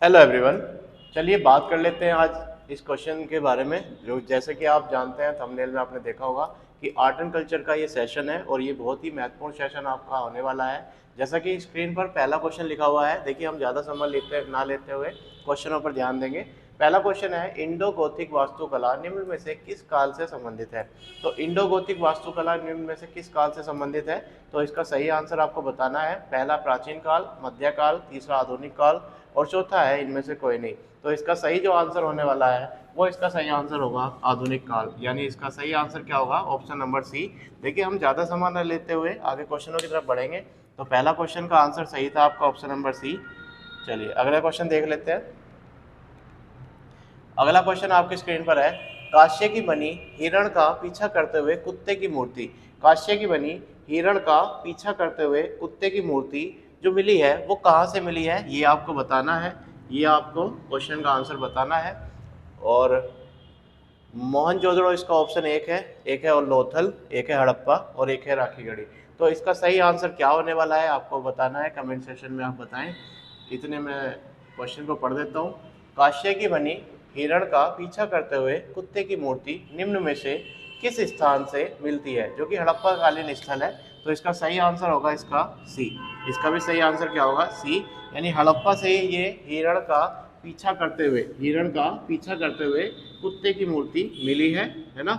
Hello everyone. चलिए बात कर लेते हैं आज इस क्वेश्चन के बारे में। जो जैसे कि आप जानते हैं, थंबनेल में आपने देखा होगा कि आर्ट एंड कल्चर का ये सेशन है और ये बहुत ही महत्वपूर्ण सेशन आपका होने वाला है। जैसा कि स्क्रीन पर पहला क्वेश्चन लिखा हुआ है, देखिए हम ज़्यादा समय लेते हुए क्वेश्चनों पर ध्यान देंगे। पहला क्वेश्चन है, इंडो गोथिक वास्तुकला निम्न में से किस काल से संबंधित है। तो इंडो गोथिक वास्तुकला निम्न में से किस काल से संबंधित है, तो इसका सही आंसर आपको बताना है। पहला प्राचीन काल, मध्यकाल, तीसरा आधुनिक काल और चौथा है इनमें से कोई नहीं। तो इसका सही जो आंसर होने वाला है वो इसका सही आंसर होगा आधुनिक काल, यानी इसका सही आंसर क्या होगा, ऑप्शन नंबर सी। देखिए हम ज़्यादा समय न लेते हुए आगे क्वेश्चनों की तरफ बढ़ेंगे। तो पहला क्वेश्चन का आंसर सही था आपका ऑप्शन नंबर सी। चलिए अगला क्वेश्चन देख लेते हैं। अगला क्वेश्चन आपकी स्क्रीन पर है, काश्य की बनी हिरण का पीछा करते हुए कुत्ते की मूर्ति। काश्य की बनी हिरण का पीछा करते हुए कुत्ते की मूर्ति जो मिली है वो कहाँ से मिली है, ये आपको बताना है। ये आपको क्वेश्चन का आंसर बताना है। और मोहनजोदड़ो इसका ऑप्शन एक है और लोथल, एक है हड़प्पा और एक है राखीगढ़ी। तो इसका सही आंसर क्या होने वाला है आपको बताना है, कमेंट सेक्शन में आप बताएं। इतने में क्वेश्चन को पढ़ देता हूँ। काश्य की बनी हिरण का पीछा करते हुए कुत्ते की मूर्ति निम्न में से किस स्थान से मिलती है, जो कि हड़प्पा कालीन स्थल है। तो इसका सही आंसर होगा इसका सी। इसका भी सही आंसर क्या होगा, सी। यानी हड़प्पा से ये हिरण का पीछा करते हुए कुत्ते की मूर्ति मिली है ना।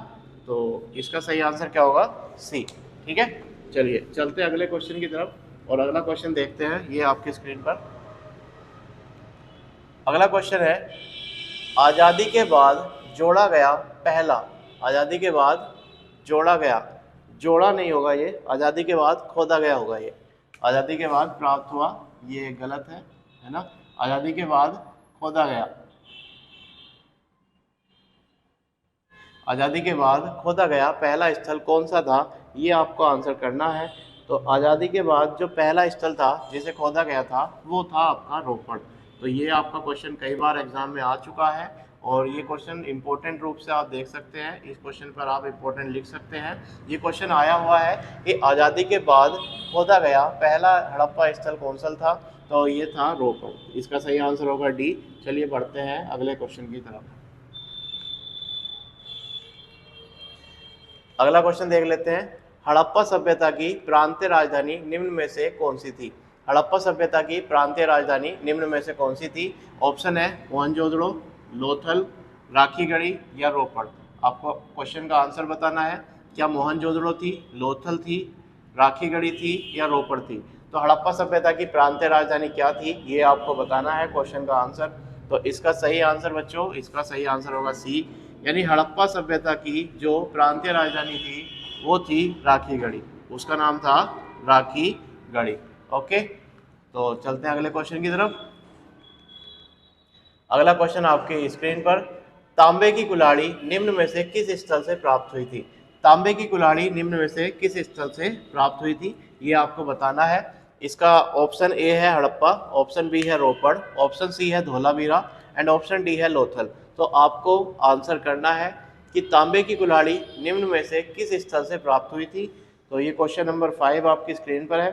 तो इसका सही आंसर क्या होगा, सी। ठीक है, चलिए चलते हैं अगले क्वेश्चन की तरफ और अगला क्वेश्चन देखते हैं। ये आपकी स्क्रीन पर अगला क्वेश्चन है, आज़ादी के बाद जोड़ा गया पहला। आज़ादी के बाद जोड़ा गया, जोड़ा नहीं होगा ये, आज़ादी के बाद खोदा गया होगा ये। आज़ादी के बाद प्राप्त हुआ, ये गलत है ना। आज़ादी के बाद खोदा गया, आज़ादी के बाद खोदा गया पहला स्थल कौन सा था, ये आपको आंसर करना है। तो आज़ादी के बाद जो पहला स्थल था जिसे खोदा गया था वो था आपका रोपड़। तो ये आपका क्वेश्चन कई बार एग्जाम में आ चुका है और ये क्वेश्चन इंपॉर्टेंट रूप से आप देख सकते हैं। इस क्वेश्चन पर आप इंपॉर्टेंट लिख सकते हैं। ये क्वेश्चन आया हुआ है कि आज़ादी के बाद खोदा गया पहला हड़प्पा स्थल कौन सा था, तो ये था रोपड़। इसका सही आंसर होगा डी। चलिए बढ़ते हैं अगले क्वेश्चन की तरफ। अगला क्वेश्चन देख लेते हैं, हड़प्पा सभ्यता की प्रांतीय राजधानी निम्न में से कौन सी थी। हड़प्पा सभ्यता की प्रांतीय राजधानी निम्न में से कौन सी थी। ऑप्शन है मोहनजोदड़ो, लोथल, राखीगढ़ी या रोपड़। आपको क्वेश्चन का आंसर बताना है। क्या मोहनजोदड़ो थी, लोथल थी, राखीगढ़ी थी या रोपड़ थी। तो हड़प्पा सभ्यता की प्रांतीय राजधानी क्या थी, ये आपको बताना है क्वेश्चन का आंसर। तो इसका सही आंसर बच्चों, इसका सही आंसर होगा सी। यानी हड़प्पा सभ्यता की जो प्रांतीय राजधानी थी वो थी राखीगढ़ी, उसका नाम था राखीगढ़ी। ओके, तो चलते हैं अगले क्वेश्चन की तरफ। अगला क्वेश्चन आपके स्क्रीन पर, तांबे की कुल्हाड़ी निम्न में से किस स्थल से प्राप्त हुई थी। तांबे की कुल्हाड़ी निम्न में से किस स्थल से प्राप्त हुई थी, ये आपको बताना है। इसका ऑप्शन ए है हड़प्पा, ऑप्शन बी है रोपड़, ऑप्शन सी है धोलावीरा एंड ऑप्शन डी है लोथल। तो आपको आंसर करना है कि तांबे की कुल्हाड़ी निम्न में से किस स्थल से प्राप्त हुई थी। तो ये क्वेश्चन नंबर 5 आपकी स्क्रीन पर है।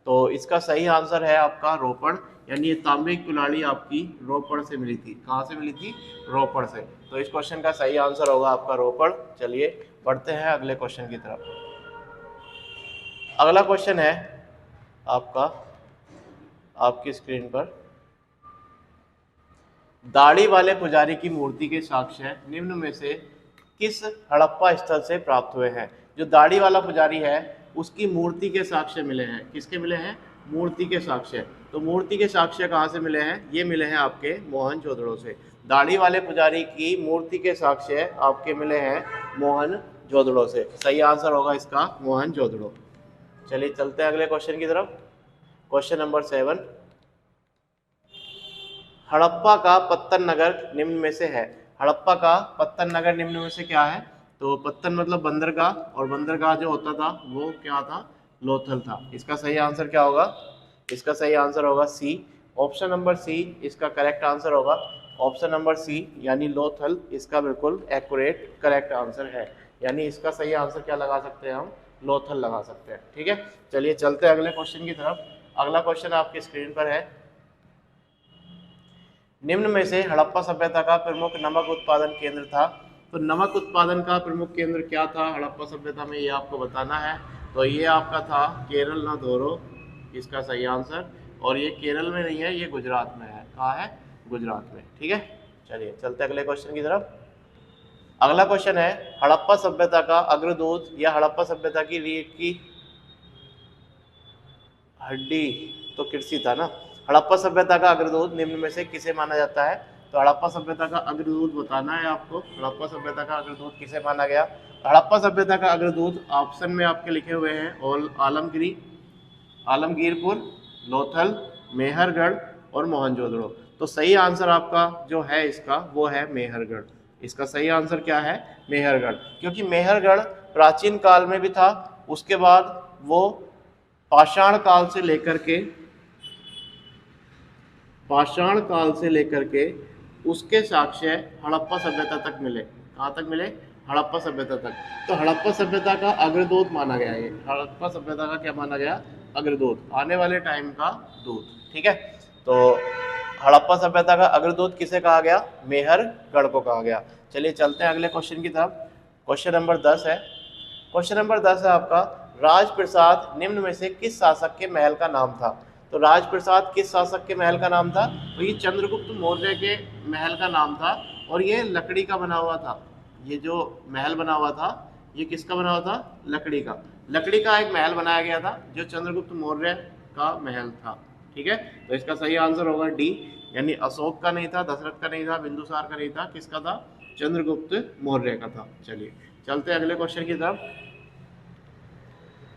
तो इसका सही आंसर है आपका रोपड़। यानी ये तांबे की कुल्हाड़ी आपकी रोपड़ से मिली थी। कहाँ से मिली थी, रोपड़ से। तो इस क्वेश्चन का सही आंसर होगा आपका रोपड़। चलिए बढ़ते हैं अगले क्वेश्चन की तरफ। अगला क्वेश्चन है आपका आपकी स्क्रीन पर, दाढ़ी वाले पुजारी की मूर्ति के साक्ष्य निम्न में से किस हड़प्पा स्थल से प्राप्त हुए हैं। जो दाढ़ी वाला पुजारी है उसकी मूर्ति के साक्ष्य मिले हैं, किसके मिले हैं, मूर्ति के साक्ष्य। तो मूर्ति के साक्ष्य कहाँ से मिले हैं, ये मिले हैं आपके मोहनजोदड़ो से। दाढ़ी वाले पुजारी की मूर्ति के साक्ष्य आपके मिले हैं मोहनजोदड़ो से। सही आंसर होगा इसका मोहनजोदड़ो। चलिए चलते हैं अगले क्वेश्चन की तरफ। क्वेश्चन नंबर 7, हड़प्पा का पत्तन नगर निम्न में से है। हड़प्पा का पत्तन नगर निम्न में से क्या है। तो पत्तन मतलब बंदरगाह, और बंदरगाह जो होता था वो क्या था, लोथल था। इसका सही आंसर क्या होगा, इसका सही आंसर होगा सी। ऑप्शन नंबर सी इसका करेक्ट आंसर होगा। ऑप्शन नंबर सी यानी लोथल इसका बिल्कुल एक्यूरेट करेक्ट आंसर है। यानी इसका सही आंसर क्या लगा सकते हैं हम, लोथल लगा सकते हैं। ठीक है, चलिए चलते हैं अगले क्वेश्चन की तरफ। अगला क्वेश्चन आपकी स्क्रीन पर है, निम्न में से हड़प्पा सभ्यता का प्रमुख नमक उत्पादन केंद्र था। तो नमक उत्पादन का प्रमुख केंद्र क्या था हड़प्पा सभ्यता में, ये आपको बताना है। तो ये आपका था केरल नादौरो, इसका सही आंसर। और ये केरल में नहीं है, ये गुजरात में है। कहाँ है? गुजरात में। ठीक है, चलिए चलते अगले क्वेश्चन की तरफ। अगला क्वेश्चन है हड़प्पा सभ्यता का अग्रदूत या हड़प्पा सभ्यता की रीढ़ की हड्डी तो कृषि था ना। हड़प्पा सभ्यता का अग्रदूत निम्न में से किसे माना जाता है? तो हड़प्पा सभ्यता का अग्रदूत बताना है आपको। हड़प्पा सभ्यता का अग्रदूत किसे माना गया? हड़प्पा सभ्यता का अग्रदूत ऑप्शन में आपके लिखे हुए हैं और आलमगीरपुर, लोथल, मेहरगढ़ और मोहनजोदड़ो। तो सही आंसर आपका जो है इसका वो है मेहरगढ़। इसका सही आंसर क्या है? मेहरगढ़। क्योंकि मेहरगढ़ प्राचीन काल में भी था, उसके बाद वो पाषाण काल से लेकर के उसके साक्ष्य हड़प्पा सभ्यता तक मिले। कहाँ तक मिले? हड़प्पा सभ्यता तक। तो हड़प्पा सभ्यता का अग्रदूत माना गया। ये हड़प्पा सभ्यता का क्या माना गया? अग्रदूत, आने वाले टाइम का दूत। ठीक है, तो हड़प्पा सभ्यता का अग्रदूत किसे कहा गया? मेहरगढ़ को कहा गया। चलिए चलते हैं अगले क्वेश्चन की तरफ। क्वेश्चन नंबर 10 है। क्वेश्चन नंबर 10 है आपका, राजप्रसाद निम्न में से किस शासक के महल का नाम था? तो राजप्रसाद किस शासक के महल का नाम था? तो ये चंद्रगुप्त मौर्य के महल का नाम था और ये लकड़ी का बना हुआ था। ये जो महल बना हुआ था ये किसका बना हुआ था? लकड़ी का। लकड़ी का एक महल बनाया गया था जो चंद्रगुप्त मौर्य का महल था। ठीक है, तो इसका सही आंसर होगा डी, यानी अशोक का नहीं था, दशरथ का नहीं था, बिंदुसार का नहीं था, किसका था? चंद्रगुप्त मौर्य का था। चलिए चलते हैं अगले क्वेश्चन की तरफ।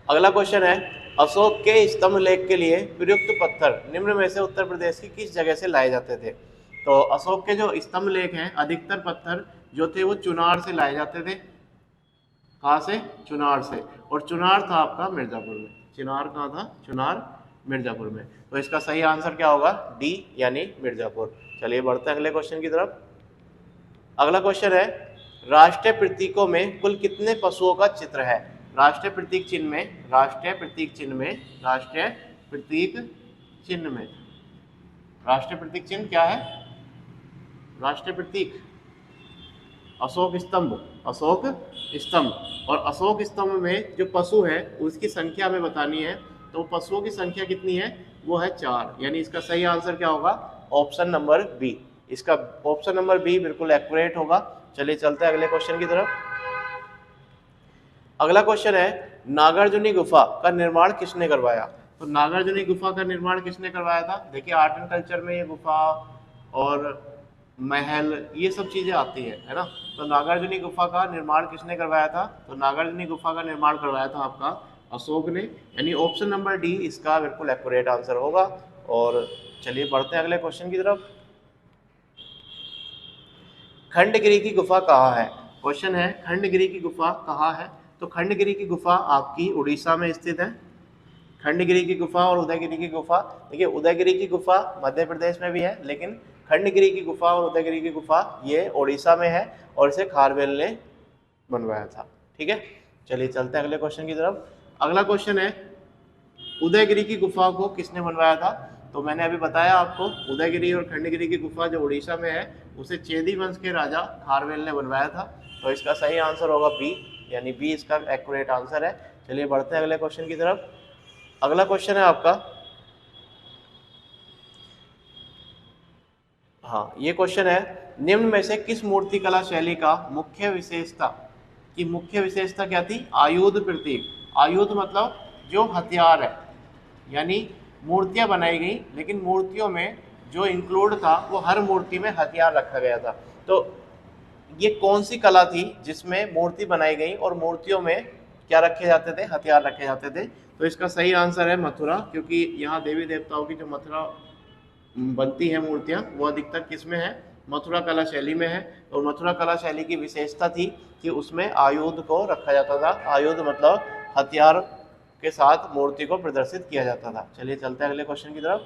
अगला क्वेश्चन है, अशोक के स्तंभ लेख के लिए प्रयुक्त पत्थर निम्न में से उत्तर प्रदेश की किस जगह से लाए जाते थे? तो अशोक के जो स्तंभ लेख हैं, अधिकतर पत्थर जो थे वो चुनार से लाए जाते थे। कहाँ से? चुनार से। और चुनार था आपका मिर्जापुर में। चुनार कहाँ था? चुनार मिर्जापुर में। तो इसका सही आंसर क्या होगा? डी, यानी मिर्जापुर। चलिए बढ़ते हैं अगले क्वेश्चन की तरफ। अगला क्वेश्चन है, राष्ट्रीय प्रतीकों में कुल कितने पशुओं का चित्र है? राष्ट्रीय प्रतीक चिन्ह में राष्ट्रीय प्रतीक चिन्ह क्या है? राष्ट्रीय प्रतीक अशोक स्तंभ। और अशोक स्तंभ में जो पशु है उसकी संख्या हमें बतानी है। तो पशुओं की संख्या कितनी है? वो है 4, यानी इसका सही आंसर क्या होगा? Option number B. इसका ऑप्शन नंबर बी बिल्कुल एक्यूरेट होगा। चलिए चलते हैं अगले क्वेश्चन की तरफ। अगला क्वेश्चन है, नागार्जुनी गुफा का निर्माण किसने करवाया? तो नागार्जुनी गुफा का निर्माण किसने करवाया था? देखिए आर्ट एंड कल्चर में ये गुफा और महल ये सब चीजें आती है ना। तो नागार्जुनी गुफा का निर्माण किसने करवाया था? तो नागार्जुनी गुफा का निर्माण करवाया था आपका अशोक ने, यानी ऑप्शन नंबर डी इसका बिल्कुल एक्यूरेट आंसर होगा। और चलिए बढ़ते हैं अगले क्वेश्चन की तरफ। खंडगिरी की गुफा कहाँ है? क्वेश्चन है खंडगिरी की गुफा कहाँ है? तो खंडगिरी की गुफा आपकी उड़ीसा में स्थित है। खंडगिरी की गुफा और उदयगिरी की गुफा, देखिए उदयगिरी की गुफा मध्य प्रदेश में भी है, लेकिन खंडगिरी की गुफा और उदयगिरी की गुफा ये उड़ीसा में है और इसे खारवेल ने बनवाया था। ठीक है, चलिए चलते हैं अगले क्वेश्चन की तरफ। अगला क्वेश्चन है, उदयगिरी की गुफा को किसने बनवाया था? तो मैंने अभी बताया आपको, उदयगिरी और खंडगिरी की गुफा जो उड़ीसा में है उसे चेदी वंश के राजा खारवेल ने बनवाया था। तो इसका सही आंसर होगा बी, यानी बी इसका एक्यूरेट आंसर है। चलिए बढ़ते हैं अगले क्वेश्चन की तरफ। अगला क्वेश्चन है आपका, हाँ ये क्वेश्चन है, निम्न में से किस मूर्ति कला शैली का मुख्य विशेषता क्या थी? आयुध प्रतीक। आयुध मतलब जो हथियार है, यानी मूर्तियां बनाई गई लेकिन मूर्तियों में जो इंक्लूड था वो हर मूर्ति में हथियार रखा गया था। तो ये कौन सी कला थी जिसमें मूर्ति बनाई गई और मूर्तियों में क्या रखे जाते थे? हथियार रखे जाते थे। तो इसका सही आंसर है मथुरा, क्योंकि यहाँ देवी देवताओं की जो मथुरा बनती है मूर्तियाँ वो अधिकतर किस में है? मथुरा कला शैली में है। और मथुरा कला शैली की विशेषता थी कि उसमें आयुध को रखा जाता था। आयुध मतलब हथियार के साथ मूर्ति को प्रदर्शित किया जाता था। चलिए चलते हैं अगले क्वेश्चन की तरफ।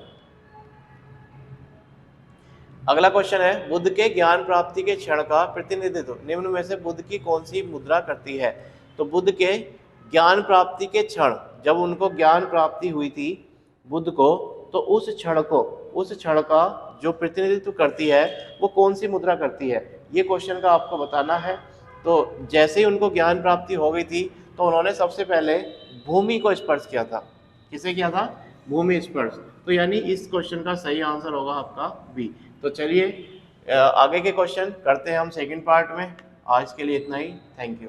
अगला क्वेश्चन है, बुद्ध के ज्ञान प्राप्ति के क्षण का प्रतिनिधित्व निम्न में से बुद्ध की कौन सी मुद्रा करती है? तो बुद्ध के ज्ञान प्राप्ति के क्षण, जब उनको ज्ञान प्राप्ति हुई थी बुद्ध को, तो उस क्षण का जो प्रतिनिधित्व करती है वो कौन सी मुद्रा करती है, ये क्वेश्चन का आपको बताना है। तो जैसे ही उनको ज्ञान प्राप्ति हो गई थी तो उन्होंने सबसे पहले भूमि को स्पर्श किया था। किसे किया था? भूमि स्पर्श। तो यानी इस क्वेश्चन का सही आंसर होगा आपका बी। तो चलिए आगे के क्वेश्चन करते हैं हम सेकंड पार्ट में। आज के लिए इतना ही। Thank you.